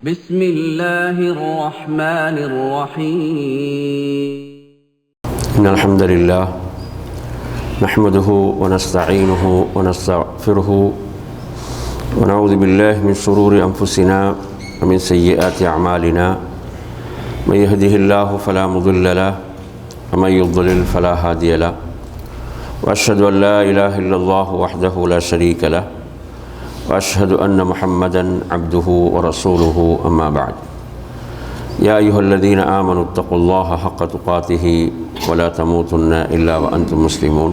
بسم الله الرحمن الرحيم إن الحمد لله نحمده ونستعينه ونستغفره ونعوذ بالله من شرور أنفسنا ومن سيئات أعمالنا من يهده الله فلا مضل له ومن يضلل فلا هادي له وأشهد أن لا إله إلا الله وحده لا شريك له وأشهد أن محمدًا عبده ورسوله أما بعد يا أيها الذين آمنوا اتقوا الله حق تقاته ولا تموتن إلا وأنتم مسلمون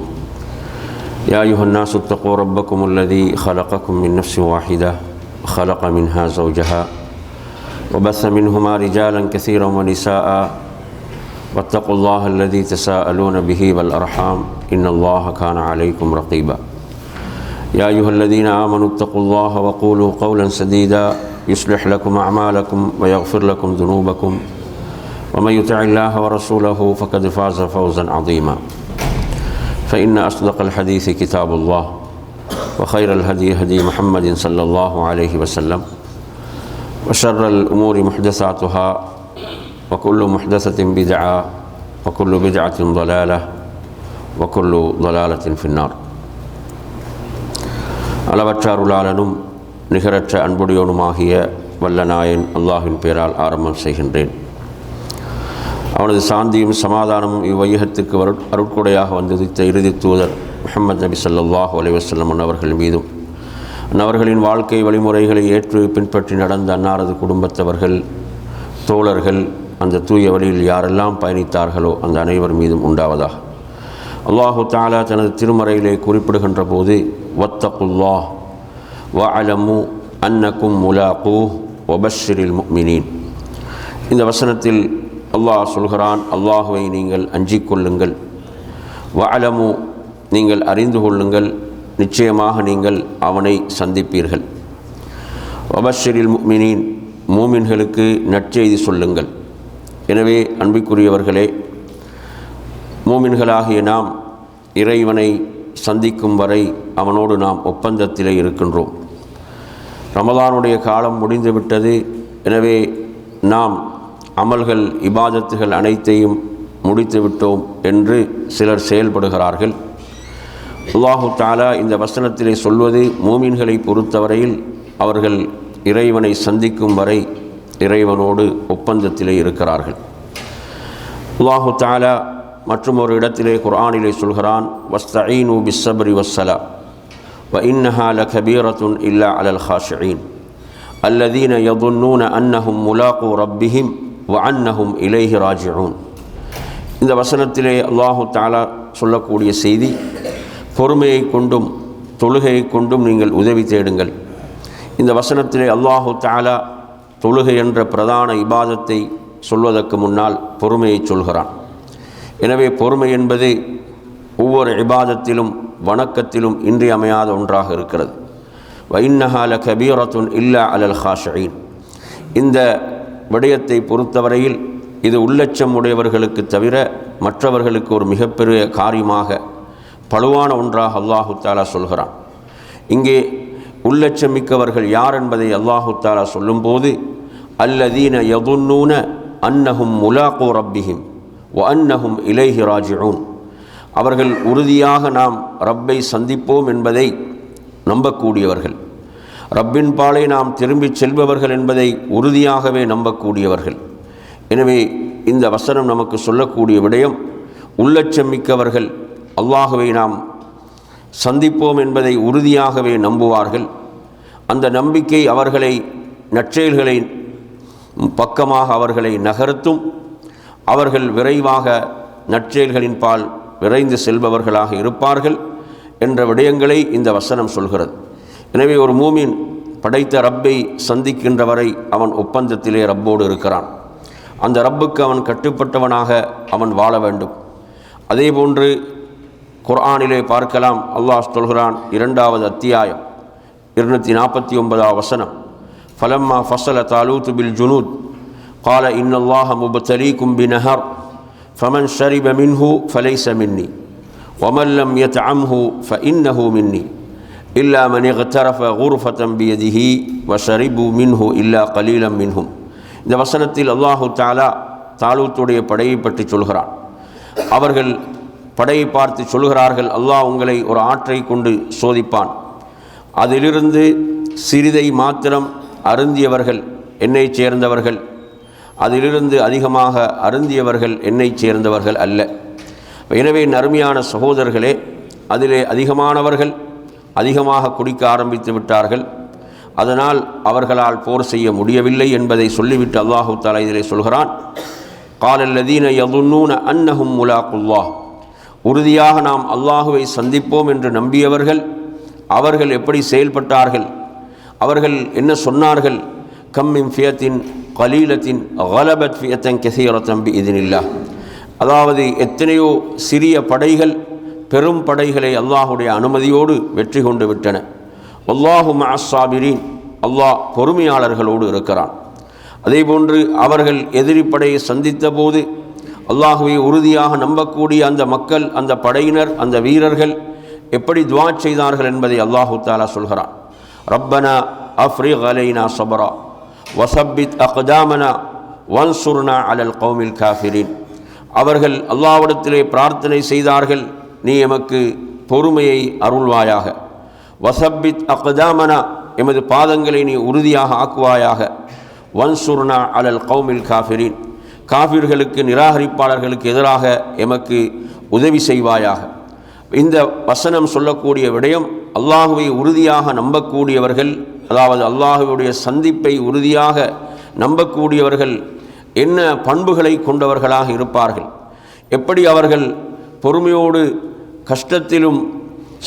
يا أيها الناس اتقوا ربكم الذي خلقكم من نفس واحدة وخلق منها زوجها وبث منهما رجالا كثيرا ونساء واتقوا الله الذي تساءلون به والأرحام إن الله كان عليكم رقيبا يا أيها الذين آمنوا اتقوا الله وقولوا قولا سديدا يصلح لكم أعمالكم ويغفر لكم ذنوبكم ومن يطع الله ورسوله فقد فاز فوزا عظيما فإن أصدق الحديث كتاب الله وخير الهدي هدي محمد صلى الله عليه وسلم وشر الأمور محدثاتها وكل محدثة بدعة وكل بدعة ضلالة وكل ضلالة في النار அளவற்றாருளாளனும் நிகரற்ற அன்புடையோனுமாகிய வல்ல நாயன் அல்லாஹின் பேரால் ஆரம்பம் செய்கின்றேன். அவனது சாந்தியும் சமாதானமும் இவ்வையகத்துக்கு அருட்கொடையாக வந்திருந்த இறுதி தூதர் முஹம்மது நபி ஸல்லல்லாஹு அலைஹி வஸல்லம் அவர்கள் மீதும் அவர்களின் வாழ்க்கை வழிமுறைகளை ஏற்று பின்பற்றி நடந்த அன்னாரது குடும்பத்தவர்கள் தோழர்கள் அந்த தூய வழியில் யாரெல்லாம் பயணித்தார்களோ அந்த அனைவர் மீதும் உண்டாவதாக. அல்லாஹு தஆலா தனது திருமறையிலே குறிப்பிடுகின்ற போது வத்தகுல்லாஹ் வஅலமு அன்னக்கும் முலாகூஹ் வபஷ்ஷிரில் முஃமினீன், இந்த வசனத்தில் அல்லாஹ் சொல்கிறான், அல்லாஹுவை நீங்கள் அஞ்சிக் கொள்ளுங்கள், வஅலமு நீங்கள் அறிந்து கொள்ளுங்கள், நிச்சயமாக நீங்கள் அவனை சந்திப்பீர்கள், வபஷ்ஷிரில் முஃமினீன் மூமின்களுக்கு நற்செய்தி சொல்லுங்கள். எனவே அன்பிற்குரியவர்களே, மூமின்களாகிய நாம் இறைவனை சந்திக்கும் வரை அவனோடு நாம் ஒப்பந்தத்திலே இருக்கின்றோம். ரமலானுடைய காலம் முடிந்துவிட்டது. எனவே நாம் அமல்கள் இபாதத்துகள் அனைத்தையும் முடித்து விட்டோம் என்று சிலர் செயல்படுகிறார்கள். அல்லாஹு தஆலா இந்த வசனத்திலே சொல்வது, மூமின்களை பொறுத்தவரையில் அவர்கள் இறைவனை சந்திக்கும் வரை இறைவனோடு ஒப்பந்தத்திலே இருக்கிறார்கள். அல்லாஹு தஆலா மற்றும் ஒரு இடத்திலே குர்ஆனிலே சொல்கிறான், வஸ்தஈனு பிஸ்ஸப்ரி வஸ்ஸலா வ இன்னஹா லகபீரத்துன் இல்லா அலல் ஹாஷிஈன் அல்லதீன யதுன்னூன அன்னஹும் முலாகு ரப்பிஹிம் வ அன்னஹும் இலைஹி ராஜிஊன். இந்த வசனத்திலே அல்லாஹு தஆலா சொல்லக்கூடிய செய்தி, பொறுமையை கொண்டும் தொழுகையை கொண்டும் நீங்கள் உதவி தேடுங்கள். இந்த வசனத்திலே அல்லாஹு தஆலா தொழுகை என்ற பிரதான இபாதத்தை சொல்வதற்கு முன்னால் பொறுமையை சொல்கிறான். எனவே பொறுமை என்பது ஒவ்வொரு இபாதத்திலும் வணக்கத்திலும் இன்றியமையாத ஒன்றாக இருக்கிறது. வ இன்னஹா லகபீரத்துன் இல்லா அலல் ஹாஷிஈன், இந்த விடயத்தை பொறுத்தவரையில் இது உள்ளச்சம் உடையவர்களுக்கு தவிர மற்றவர்களுக்கு ஒரு மிகப்பெரிய காரியமாக பழுவான ஒன்றாக அல்லாஹு தஆலா சொல்கிறான். இங்கே உள்ளச்சம் மிக்கவர்கள் யார் என்பதை அல்லாஹு தஆலா சொல்லும்போது, அல்லதீன யதுன்னூன அன்னஹும் முலாகு ரப்பிஹிம் வ அன்னஹும் இலைஹி ராஜிஊன், அவர்கள் உறுதியாக நாம் ரப்பை சந்திப்போம் என்பதை நம்பக்கூடியவர்கள், ரப்பின் பாலை நாம் திரும்பிச் செல்பவர்கள் என்பதை உறுதியாகவே நம்பக்கூடியவர்கள். எனவே இந்த வசனம் நமக்கு சொல்லக்கூடிய விடயம், உள்ளச்சம் மிக்கவர்கள் அல்லாஹுவை நாம் சந்திப்போம் என்பதை உறுதியாகவே நம்புவார்கள். அந்த நம்பிக்கை அவர்களை நற்செயல்களை பக்கமாக அவர்களை நகர்த்தும், அவர்கள் விரைவாக நற்செயல்களின் பால் விரைந்து செல்பவர்களாக இருப்பார்கள் என்ற விடயங்களை இந்த வசனம் சொல்கிறது. எனவே ஒரு மூமின் படைத்த ரப்பை சந்திக்கின்ற வரை அவன் ஒப்பந்தத்திலே ரப்போடு இருக்கிறான். அந்த ரப்புக்கு அவன் கட்டுப்பட்டவனாக அவன் வாழ வேண்டும். அதே போன்று குர்ஆனிலே பார்க்கலாம், அல்லாஹ் சொல்கிறான், 2வது அத்தியாயம் 249வது வசனம், ஃபலம்மா ஃபஸல தாலூத் பில் ஜுனூத் قال إن الله مبتليكم بنهر فمن شرب منه فليس مني ومن لم يطعمه فإنه مني இல்லா மன் இக்தரஃப குர்ஃபதன் பியதிஹி வஷரிபு மின்ஹு இல்லா கலீலம் மின்ஹும். இந்த வசனத்தில் அல்லாஹு தஆலா தாலூத்துடைய படையை பற்றி சொல்கிறான். அவர்கள் படையை பார்த்து சொல்கிறார்கள், அல்லாஹ் உங்களை ஒரு ஆற்றை கொண்டு சோதிப்பான், அதிலிருந்து சிறிதை மாத்திரம் அருந்தியவர்கள் என்னைச் சேர்ந்தவர்கள், அதிலிருந்து அதிகமாக அருந்தியவர்கள் என்னைச் சேர்ந்தவர்கள் அல்ல. எனவே நறுமையான சகோதரர்களே, அதிலே அதிகமானவர்கள் அதிகமாக குடிக்க ஆரம்பித்து விட்டார்கள். அதனால் அவர்களால் போர் செய்ய முடியவில்லை என்பதை சொல்லிவிட்டு அல்லாஹு தஆலா இதிலே சொல்கிறான், قال الذين يظنون أنهم ملاقو الله. உறுதியாக நாம் அல்லாஹுவை சந்திப்போம் என்று நம்பியவர்கள் அவர்கள் எப்படி செயல்பட்டார்கள், அவர்கள் என்ன சொன்னார்கள், கம் மின் ஃபியத்தின் கலீலத்தின் கலபத் ஃபியத்தன் கஸீரத்தன் பிஇذனில்லாஹ். அதாவது எத்தனையோ சிறிய படைகள் பெரும் படைகளை அல்லாஹுடைய அனுமதியோடு வெற்றி கொண்டு விட்டன. வல்லாஹு மஅஸ் ஸாபிரீன், அல்லாஹ் பொறுமையாளர்களோடு இருக்கிறான். அதேபோன்று அவர்கள் எதிரி படையை சந்தித்த போது அல்லாஹுவை உறுதியாக நம்பக்கூடிய அந்த மக்கள், அந்த படையினர், அந்த வீரர்கள் எப்படி துஆ செய்தார்கள் என்பதை அல்லாஹு தஆலா சொல்கிறான். ரப்பனா அஃப்ரிக் அலைனா ஸப்ரா வஸப்பித் அக்தாமனா வன்சுர்னா அலல் கௌமில் காஃபிரீன். அவர்கள் அல்லாஹ்விடத்திலே பிரார்த்தனை செய்தார்கள், நீ எமக்கு பொறுமையை அருள்வாயாக. வஸப்பித் அக்தாமனா, எமது பாதங்களை நீ உறுதியாக ஆக்குவாயாக. வன்சுர்னா அலல் கௌமில் காஃபிரீன், காஃபிர்களுக்கு நிராகரிப்பாளர்களுக்கு எதிராக எமக்கு உதவி செய்வாயாக. இந்த வசனம் சொல்லக்கூடிய விடயம், அல்லாஹுவை உறுதியாக நம்பக்கூடியவர்கள், அதாவது அல்லாஹுடைய சந்திப்பை உறுதியாக நம்பக்கூடியவர்கள் என்ன பண்புகளை கொண்டவர்களாக இருப்பார்கள், எப்படி அவர்கள் பொறுமையோடு கஷ்டத்திலும்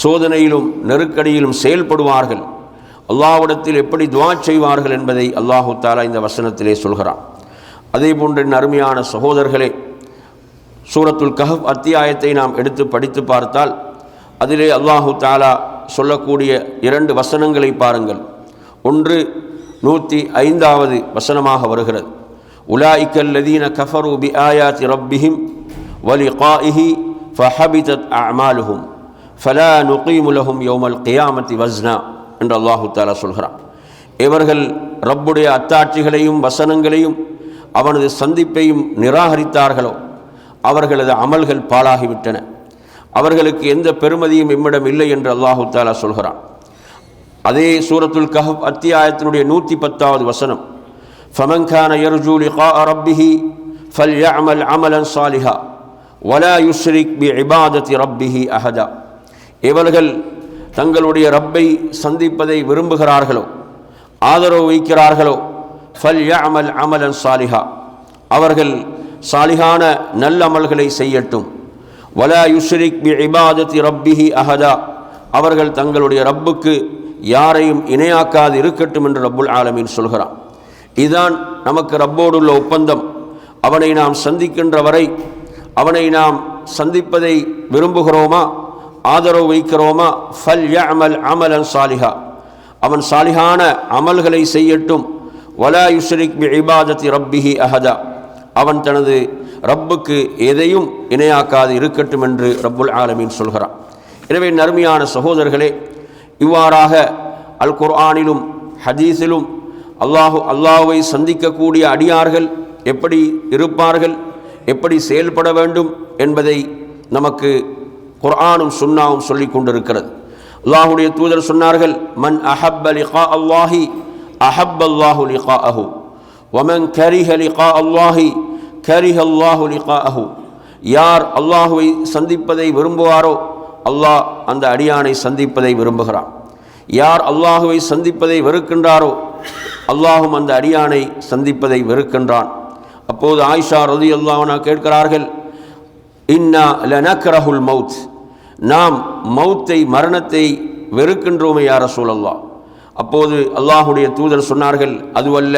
சோதனையிலும் நெருக்கடியிலும் செயல்படுவார்கள், அல்லாஹ்விடத்தில் எப்படி துஆ செய்வார்கள் என்பதை அல்லாஹு தஆலா இந்த வசனத்திலே சொல்கிறான். அதே போன்ற அருமையான சகோதரர்களே, சூரத்துல் கஹஃப் அத்தியாயத்தை நாம் எடுத்து படித்து பார்த்தால் அதிலே அல்லாஹு தஆலா சொல்லக்கூடிய 2 வசனங்களை பாருங்கள். ஒன்று 105வது வசனமாக வருகிறது, உலாயிக்கல் லதீன கஃபரு பி ஆயாத்தி ரப்பிஹிம் வலிகாஇஹி ஃபஹபிதத் அஅமாலுஹும் ஃபலா நுகீமு லஹும் யௌமல் கியாமத்தி வஸ்னா என்று அல்லாஹு தஆலா சொல்கிறான். இவர்கள் ரப்புடைய அத்தாட்சிகளையும் வசனங்களையும் அவனது சந்திப்பையும் நிராகரித்தார்களோ அவர்களது அமல்கள் பாழாகிவிட்டன, அவர்களுக்கு எந்த பெருமதியும் எம்மிடம் இல்லை என்று அல்லாஹு தஆலா சொல்கிறான். அதே சூரத்துல் கஹஃப் அத்தியாயத்தினுடைய 110வது வசனம், ஃபமன் கான யர்ஜூ லிகாஅ ரப்பிஹி ஃபல்யஅமல் அமலன் ஸாலிஹா வலா யுஷ்ரிக் பிஇபாதத்தி ரப்பிஹி அஹதா. இவர்கள் தங்களுடைய ரப்பை சந்திப்பதை விரும்புகிறார்களோ ஆதரவு வைக்கிறார்களோ, ஃபல்யஅமல் அமலன் ஸாலிஹா, அவர்கள் சாலிஹான நல்லமல்களை செய்யட்டும். வலா யுஷ்ரிக் பிஇபாதத்தி ரப்பிஹி அஹதா, அவர்கள் தங்களுடைய ரப்புக்கு யாரையும் இணையாக்காது இருக்கட்டும் என்று ரப்புல் ஆலமீன் சொல்கிறான். இதுதான் நமக்கு ரப்போடுள்ள ஒப்பந்தம். அவனை நாம் சந்திக்கின்ற வரை அவனை நாம் சந்திப்பதை விரும்புகிறோமா, ஆதரவு வைக்கிறோமா, ஃபல்யஅமல் அமலன் ஸாலிஹா, அவன் சாலிஹான அமல்களை செய்யட்டும். வலா யுஷ்ரிக் பிஇபாதத்தி ரப்பிஹி அஹதா, அவன் தனது ரப்புக்கு எதையும் இணையாக்காது இருக்கட்டும் என்று ரப்புல் ஆலமீன் சொல்கிறான். எனவே நறுமையான சகோதரர்களே, இவ்வாறாக அல் குர்ஆனிலும் ஹதீஸிலும் அல்லாஹுவை சந்திக்கக்கூடிய அடியார்கள் எப்படி இருப்பார்கள், எப்படி செயல்பட வேண்டும் என்பதை நமக்கு குர்ஆனும் சுன்னாவும் சொல்லிக் கொண்டிருக்கிறது. அல்லாஹுடைய தூதர் சொன்னார்கள், மன் அஹப்ப லிகா அல்லாஹி அஹப்ப அல்லாஹு லிகாஅஹு வமன் கரிஹ லிகா அல்லாஹி கரிஹ அல்லாஹு லிகாஅஹு. யார் அல்லாஹுவை சந்திப்பதை விரும்புவாரோ அல்லாஹ் அந்த அடியானை சந்திப்பதை விரும்புகிறான். யார் அல்லாஹுவை சந்திப்பதை வெறுக்கின்றாரோ அல்லாஹும் அந்த அடியானை சந்திப்பதை வெறுக்கின்றான். அப்போது ஆயிஷா ரலியல்லாஹு அன்ஹா கேட்கிறார்கள், இன்னா லனக்ரஹுல் மௌத், நாம் மௌத்தை மரணத்தை வெறுக்கின்றோமே யா ரசூலல்லாஹ். அப்போது அல்லாஹுடைய தூதர் சொன்னார்கள், அதுவல்ல,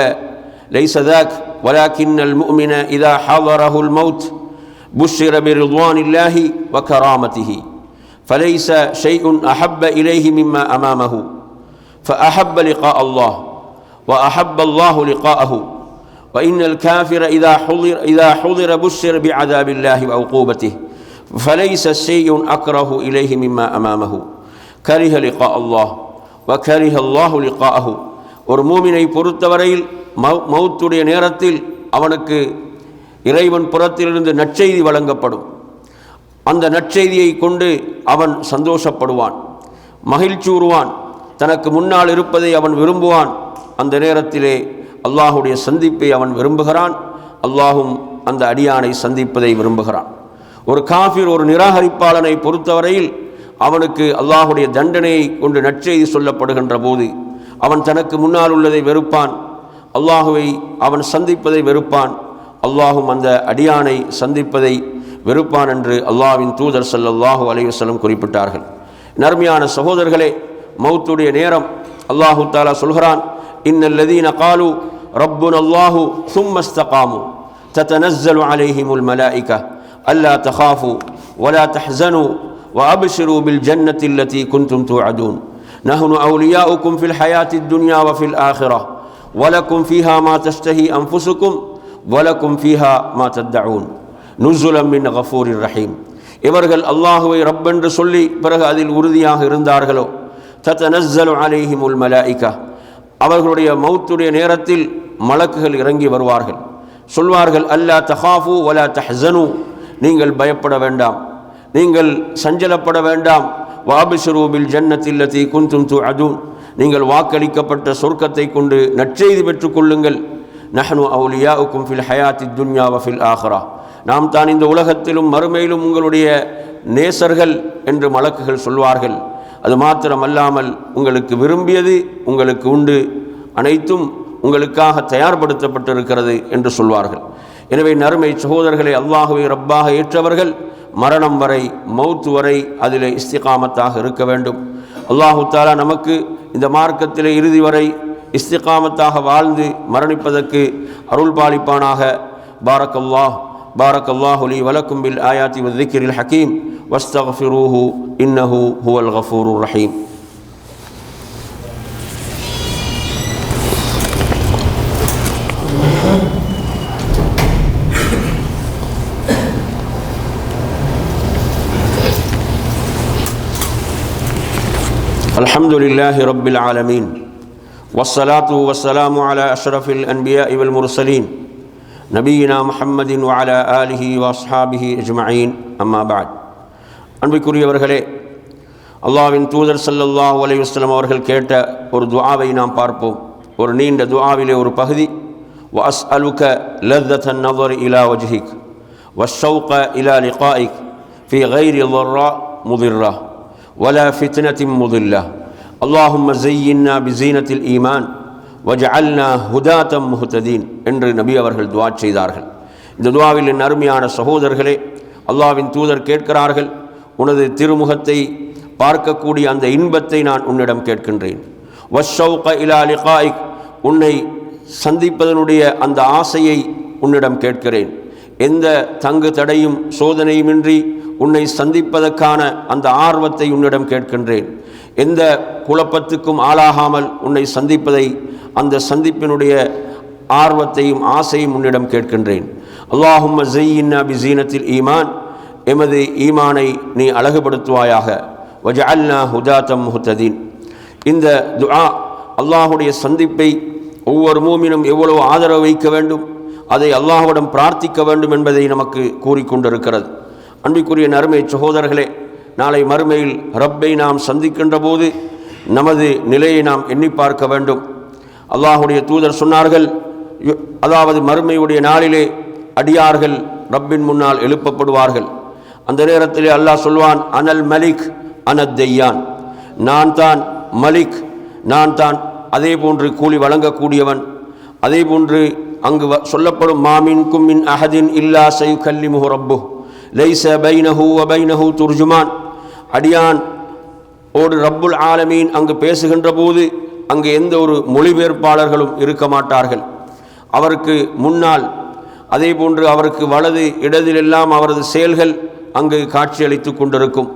லைஸ தாக் வலாக்கின்னல் முஃமின இதா ஹதரஹுல் மௌத் புஷ்ஷிர பிரிضوانில்லாஹி வகராமத்திஹி ஃபலைஸ ஷைஉன் அஹப்ப இலைஹி மிம்மா அமாமஹு ஃபஅஹப்ப லிகா அல்லாஹ் وأحب الله لقاءه وإن الكافر إذا حضر بشر بعذاب الله وعقوبته فليس شيء أكره إليه مما أمامه كره لقاء الله வகரிஹ அல்லாஹு லிகாஹு. ஒரு மூமினை பொறுத்தவரையில் மௌத்துடைய நேரத்தில் அவனுக்கு இறைவன் புறத்திலிருந்து நற்செய்தி வழங்கப்படும். அந்த நற்செய்தியை கொண்டு அவன் சந்தோஷப்படுவான், மகிழ்ச்சியுறுவான், தனக்கு முன்னால் இருப்பதை அவன் விரும்புவான். அந்த நேரத்திலே அல்லாஹுடைய சந்திப்பை அவன் விரும்புகிறான், அல்லாஹும் அந்த அடியானை சந்திப்பதை விரும்புகிறான். ஒரு காஃபிர், ஒரு நிராகரிப்பாளனை பொறுத்தவரையில் அவனுக்கு அல்லாஹுடைய தண்டனையை கொண்டு நற்செய்தி சொல்லப்படுகின்ற போது அவன் தனக்கு முன்னால் உள்ளதை வெறுப்பான், அல்லாஹுவை அவன் சந்திப்பதை வெறுப்பான், அல்லாஹும் அந்த அடியானை சந்திப்பதை வெறுப்பான் என்று அல்லாஹ்வின் தூதர் ஸல்லல்லாஹு அலைஹி வஸல்லம் குறிப்பிட்டார்கள். நர்மையான சகோதரர்களே, மௌத்துடைய நேரம் அல்லாஹு தஆலா சொல்கிறான், இன்னல்லதீன காலு ரப்புன அல்லாஹு ஸும்ம இஸ்தகாமு ததனஸ்ஸலு அலைஹிமுல் மலாயிகா அல்லா தகாஃபு வலா தஹ்ஸனு வஅப்ஷிரு பில் ஜன்னத்தி அல்லதி குன்தும் துஅதூன் நஹ்னு அவுலியாஉக்கும் ஃபில் ஹயாத்தித் துன்யா வ ஃபில் ஆখিরাহ வலக்கும் ஃபீஹா மா தஷ்தஹி அன்ஃபுசுக்கும் வலக்கும் ஃபீஹா மா தத்தஊன் நுஸுலம் மின் கஃபூரிர் ரஹீம். இவர்கள் அல்லாஹுவை ரப்பென்று சொல்லி பிறகு அதில் உறுதியாக இருந்தார்களோ, ததனஸ்ஸலு அலைஹிமுல் மலாயிகா, அவர்களுடைய மௌத்துடைய நேரத்தில் மலக்குகள் இறங்கி வருவார்கள், சொல்வார்கள், அல்லா தகாஃபு வலா தஹ்ஸனு, நீங்கள் பயப்பட வேண்டாம், நீங்கள் சஞ்சலப்பட வேண்டாம், வஅப்ஷிரு பில் ஜன்னத்தி அல்லதி குன்தும் துஅதூன், நீங்கள் வாக்களிக்கப்பட்ட சொர்க்கத்தை கொண்டு நற்செய்தி பெற்றுக்கொள்ளுங்கள். நஹ்னு அவுலியாஉக்கும் ஃபில் ஹயாத்தித் துன்யா வ ஃபில் ஆখিরাহ, நாம் தான் இந்த உலகத்திலும் மறுமையிலும் உங்களுடைய நேசர்கள் என்று மலக்குகள் சொல்வார்கள். அது மாத்திரமல்லாமல் உங்களுக்கு விரும்பியது உங்களுக்கு உண்டு, அனைத்தும் உங்களுக்காக தயார்படுத்தப்பட்டிருக்கிறது என்று சொல்வார்கள். எனவே நறுமை சகோதரர்களை, அல்லாஹுவை ரப்பாக ஏற்றவர்கள் மரணம் வரை, மௌத்து வரை அதிலே இஸ்திகாமத்தாக இருக்க வேண்டும். அல்லாஹு தஆலா நமக்கு இந்த மார்க்கத்திலே இறுதி வரை இஸ்திகாமத்தாக வாழ்ந்து மரணிப்பதற்கு அருள் பாலிப்பானாக. பாரக்கல்லாஹு லீ வலக்கும் பில் ஆயாத்தி வذிக்ரில் ஹகீம் வஸ்தக்ஃபிரூஹு இன்னஹு ஹுவல் கஃபூருர் ரஹீம். அல்ஹம்துலில்லாஹி ரப்பில் ஆலமீன் வஸ்ஸலாத்து வஸ்ஸலாமு அலா அஷ்ரஃபில் அன்பியாஇ வல் முர்சலீன் நபியினா முஹம்மதின் வ அலா ஆலிஹி வ அஸ்ஹாபிஹி அஜ்மஈன். அம்மா பஅத். அன்பிற்குரியவர்களே, அல்லாஹ்வின் தூதர் ஸல்லல்லாஹு அலைஹி வஸல்லம் அவர்கள் கேட்ட ஒரு துஆவை நாம் பார்ப்போம். ஒரு நீண்ட துஆவிலே ஒரு பகுதி, வ அஸ்அலுக லzzatan நظர் இலா வஜ்ஹிக் வஷ்ஷௌக இலா லிகாஇக் ஃபீ கைரி ضرா முதிர்ரா ولا فتنة مضلة اللهم زينا بزينة الإيمان وجعلنا هداة مهتدين என்று நபி அவர்கள் துஆ செய்தார்கள். இந்த துஆவில் என் அருமையான சகோதரர்களே, அல்லாஹ்வின் தூதர் கேட்கிறார்கள், உனது திருமுகத்தை பார்க்கக்கூடிய அந்த இன்பத்தை நான் உன்னிடம் கேட்கின்றேன். வஷ்ஷௌக இலா லிகாஇக், உன்னை சந்திப்பதனுடைய அந்த ஆசையை உன்னிடம் கேட்கிறேன். எந்த தங்கு தடையும் சோதனையுமின்றி உன்னை சந்திப்பதற்கான அந்த ஆர்வத்தை உன்னிடம் கேட்கின்றேன். எந்த குழப்பத்துக்கும் ஆளாகாமல் உன்னை சந்திப்பதை, அந்த சந்திப்பினுடைய ஆர்வத்தையும் ஆசையும் உன்னிடம் கேட்கின்றேன். அல்லாஹும்ம ஸய்யின்னா பிஸீனத்தில் ஈமான், எமது ஈமானை நீ அழகுபடுத்துவாயாக. வஜஅல்னா ஹுதாத்தம் முஹ்ததீன். இந்த துஆ அல்லாஹுடைய சந்திப்பை ஒவ்வொரு மூமினும் எவ்வளவு ஆதரவு வைக்க வேண்டும், அதை அல்லாஹ்விடம் பிரார்த்திக்க வேண்டும் என்பதை நமக்கு கூறிக்கொண்டிருக்கிறது. அன்பிற்குரிய நறுமை சகோதரர்களே, நாளை மறுமையில் ரப்பை நாம் சந்திக்கின்ற போது நமது நிலையை நாம் எண்ணி பார்க்க வேண்டும். அல்லாஹுடைய தூதர் சொன்னார்கள், அதாவது மறுமையுடைய நாளிலே அடியார்கள் ரப்பின் முன்னால் எழுப்பப்படுவார்கள். அந்த நேரத்திலே அல்லாஹ் சொல்வான், அனல் மலிக் அனத் தெய்யான், நான் தான் மலிக், நான் தான் அதே போன்று கூலி வழங்கக்கூடியவன். அதே போன்று அங்கு சொல்லப்படும், மாமின்கும் மின் அஹதின் இல்லா சயுகல்லிமுஹு ரப்புஹ் லைஸ பைனஹு வ பைனஹு துர்ஜுமான். அடியான் ஓடு ரப்புல் ஆலமீன் அங்கு பேசுகின்ற போது அங்கு எந்த ஒரு மொழிபெயர்ப்பாளர்களும் இருக்க மாட்டார்கள். அவருக்கு முன்னால், அதே போன்று அவருக்கு வலது இடதிலெல்லாம் அவரது செயல்கள் அங்கு காட்சியளித்து கொண்டிருக்கும்.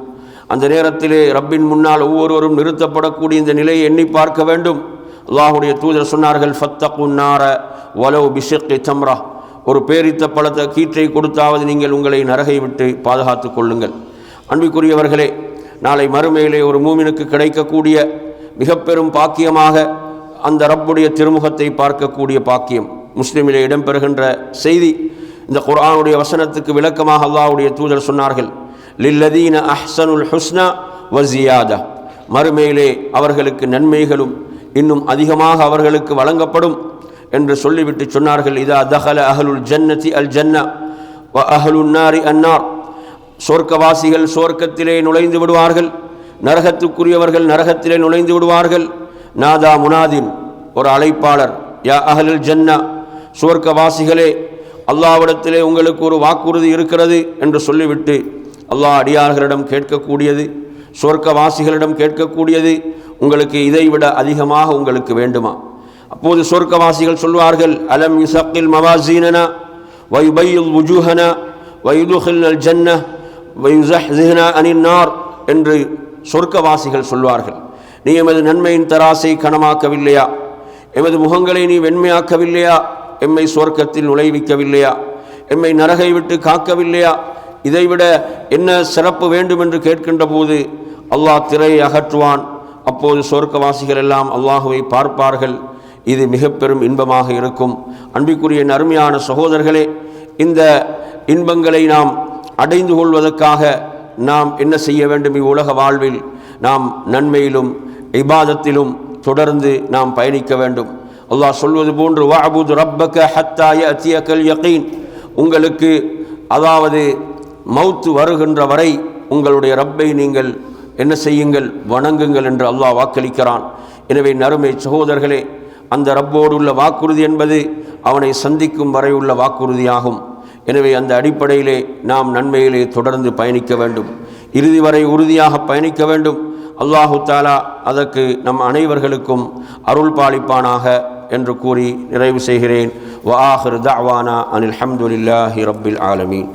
அந்த நேரத்திலே ரப்பின் முன்னால் ஒவ்வொருவரும் நிறுத்தப்படக்கூடிய இந்த நிலையை எண்ணி பார்க்க வேண்டும். அல்லாஹுடைய தூதர் சொன்னார்கள், ஃபத்தகுன் நார வலவ் பிஷக்கி தம்ரா, ஒரு பேரித்த பழத்த கீற்றை கொடுத்தாவது நீங்கள் உங்களை நரகை விட்டு பாதுகாத்து கொள்ளுங்கள். அன்பிற்குரியவர்களே, நாளை மறுமையிலே ஒரு மூமினுக்கு கிடைக்கக்கூடிய மிக பெரும் பாக்கியமாக அந்த ரப்புடைய திருமுகத்தை பார்க்கக்கூடிய பாக்கியம். முஸ்லிமிலே இடம்பெறுகின்ற செய்தி, இந்த குர்ஆனுடைய வசனத்துக்கு விளக்கமாக அல்லாஹ்வுடைய தூதர் சொன்னார்கள், லில்லதீன அஹ்ஸனுல் ஹுஸ்னா வ ஜியாதா, மறுமையிலே அவர்களுக்கு நன்மைகளும் இன்னும் அதிகமாக அவர்களுக்கு வழங்கப்படும் என்று சொல்லிவிட்டு சொன்னார்கள், இதா தஹல அஹ்லுல் ஜன்னதி அல் ஜன்னா வ அஹ்லுன் நாரி அன்னார், சொர்க்கவாசிகள் சொர்க்கத்திலே நுழைந்து விடுவார்கள், நரகத்துக்குரியவர்கள் நரகத்திலே நுழைந்து விடுவார்கள். நாதா முனாதின், ஒரு அழைப்பாளர், யா அஹ்லுல் ஜன்னா, சொர்க்கவாசிகளே, அல்லாஹ்விடத்திலே உங்களுக்கு ஒரு வாக்குறுதி இருக்கிறது என்று சொல்லிவிட்டு அல்லாஹ் அடியார்களிடம் கேட்கக்கூடியது, சொர்க்கவாசிகளிடம் கேட்கக்கூடியது, உங்களுக்கு இதைவிட அதிகமாக உங்களுக்கு வேண்டுமா? அப்போது சொர்க்கவாசிகள் சொல்வார்கள், அலம் யுஸக்கில் மவாசீனனா வயுபையில் வுஜூஹனா வயுதுஹில் ஜன்ன வயுஸஹ்ஸிஹ்னா அனின் நார் என்று சொர்க்கவாசிகள் சொல்வார்கள். நீ எமது நன்மையின் தராசை கனமாக்கவில்லையா? எமது முகங்களை நீ வெண்மையாக்கவில்லையா? எம்மை சொர்க்கத்தில் நுழைவிக்கவில்லையா? எம்மை நரகை விட்டு காக்கவில்லையா? இதைவிட என்ன சிறப்பு வேண்டும் என்று கேட்கின்ற போது அல்லாஹ் திரையை அகற்றுவான். அப்போது சொர்க்கவாசிகள் எல்லாம் அல்லாஹுவை பார்ப்பார்கள். இது மிக பெரும் இன்பமாக இருக்கும். அன்பிற்குரிய அருமையான சகோதரர்களே, இந்த இன்பங்களை நாம் அடைந்து கொள்வதற்காக நாம் என்ன செய்ய வேண்டும்? இவ்வுலக வாழ்வில் நாம் நன்மையிலும் இபாதத்திலும் தொடர்ந்து நாம் பயணிக்க வேண்டும். அல்லாஹ் சொல்வது போன்று, வஅபுது ரப்பக ஹத்தா யஅதியகல் யகீன், உங்களுக்கு அதாவது மௌத்து வருகின்ற வரை உங்களுடைய ரப்பை நீங்கள் என்ன செய்யுங்கள்? வணங்குங்கள் என்று அல்லாஹ் வாக்களிக்கிறான். எனவே நறுமை சகோதரர்களே, அந்த ரப்போடு உள்ள வாக்குறுதி என்பது அவனை சந்திக்கும் வரை உள்ள வாக்குறுதியாகும். எனவே அந்த அடிப்படையிலே நாம் நன்மையிலே தொடர்ந்து பயணிக்க வேண்டும், இறுதி வரை உறுதியாக பயணிக்க வேண்டும். அல்லாஹு தஆலா அதற்கு நம் அனைவர்களுக்கும் அருள் பாலிப்பானாக என்று கூறி நிறைவு செய்கிறேன். வ ஆகிரு தஅவானா அனில் ஹம்துலில்லாஹி ரப்பில் ஆலமீன்.